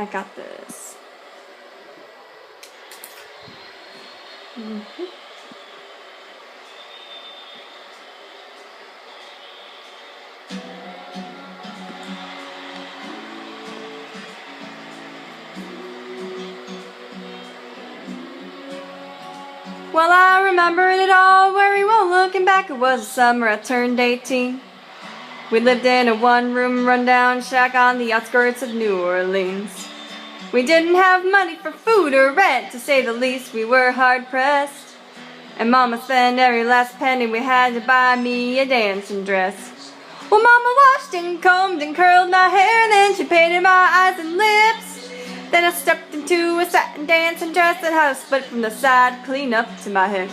I got this. Well, I remember it all very well. Looking back, it was the summer I turned 18. We lived in a one-room rundown shack on the outskirts of New Orleans. We didn't have money for food or rent, to say the least. We were hard-pressed, and Mama spent every last penny we had to buy me a dancing dress. Well, Mama washed and combed and curled my hair, and then she painted my eyes and lips. Then I stepped into a satin dancing dress that had a split from the side clean up to my hip.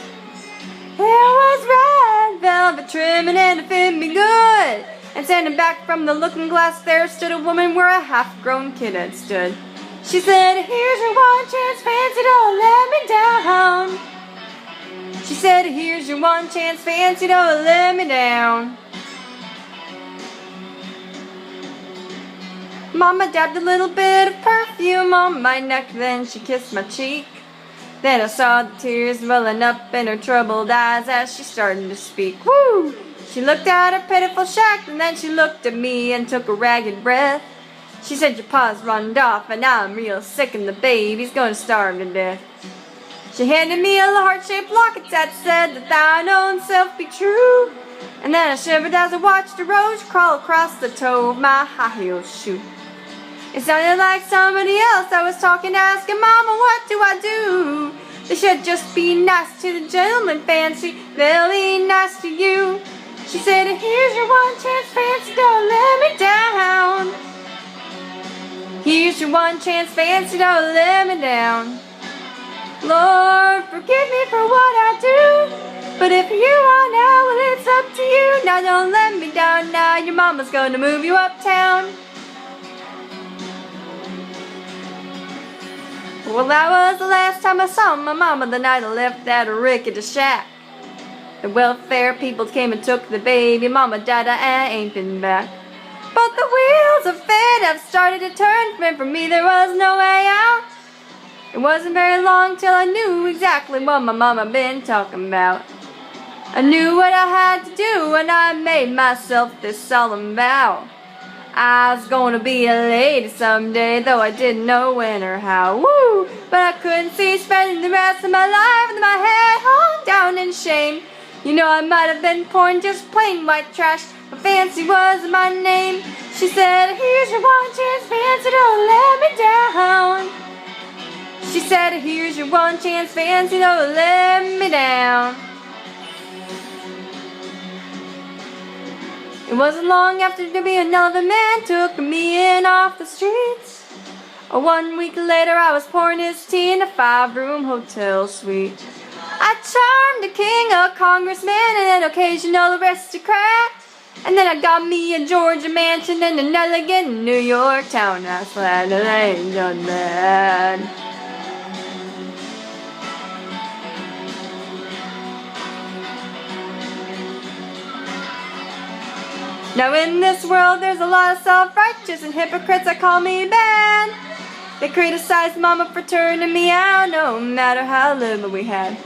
There was red velvet trimming and it fit me good. And standing back from the looking glass there stood a woman where a half-grown kid had stood. She said, "Here's your one chance, fancy, don't let me down." She said, "Here's your one chance, fancy, don't let me down." Mama dabbed a little bit of perfume on my neck, then she kissed my cheek. Then I saw the tears welling up in her troubled eyes as she started to speak. Woo! She looked at her pitiful shack, and then she looked at me and took a ragged breath. She said, "Your pa's runned off, and now I'm real sick, and the baby's gonna starve to death." She handed me a heart-shaped locket that said, "That thine own self be true." And then I shivered as I watched a rose crawl across the toe of my high-heel shoe. It sounded like somebody else I was talking, asking, "Mama, what do I do?" They should just be nice to the gentleman, fancy, they'll be nice to you. She said, "Here's your one chance, fancy, don't let me down." Here's your one chance, fancy, don't let me down. Lord, forgive me for what I do, but if you are now, well, it's up to you. Now don't let me down, now your mama's gonna move you uptown. Well, that was the last time I saw my mama the night I left that rickety shack. The welfare people came and took the baby. Mama died, I ain't been back. But the wheels of fate have started to turn, and for me there was no way out. It wasn't very long till I knew exactly what my mama been talking about. I knew what I had to do, and I made myself this solemn vow. I was gonna be a lady someday, though I didn't know when or how. Woo! But I couldn't see spending the rest of my life with my head hung down in shame. You know, I might have been born just plain white trash, but fancy was my name. She said, "Here's your one chance, fancy, don't let me down." She said, "Here's your one chance, fancy, don't let me down." It wasn't long after being another man took me in off the streets. 1 week later I was pouring his tea in a 5-room hotel suite. I charmed a king, a congressman, and an occasional aristocrat. And then I got me a Georgia mansion and an elegant New York townhouse. Glad that I ain't done that. Now in this world there's a lot of self-righteous and hypocrites that call me bad. They criticize Mama for turning me out, no matter how little we had.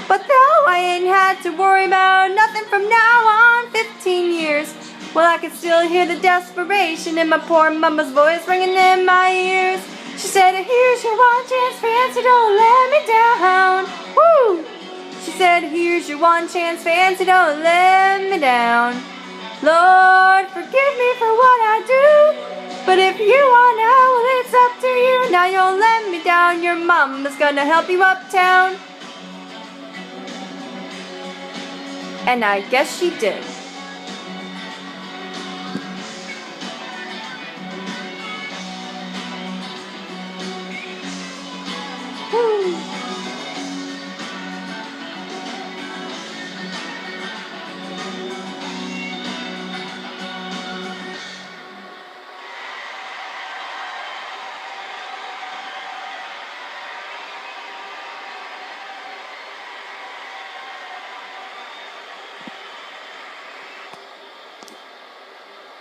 But though I ain't had to worry about nothing from now on 15 years, well, I can still hear the desperation in my poor mama's voice ringing in my ears. She said, "Here's your one chance, fancy, don't let me down." Woo! She said, "Here's your one chance, fancy, don't let me down." Lord, forgive me for what I do, but if you are now, well, it's up to you. Now you'll let me down, your mama's gonna help you uptown. And I guess she did.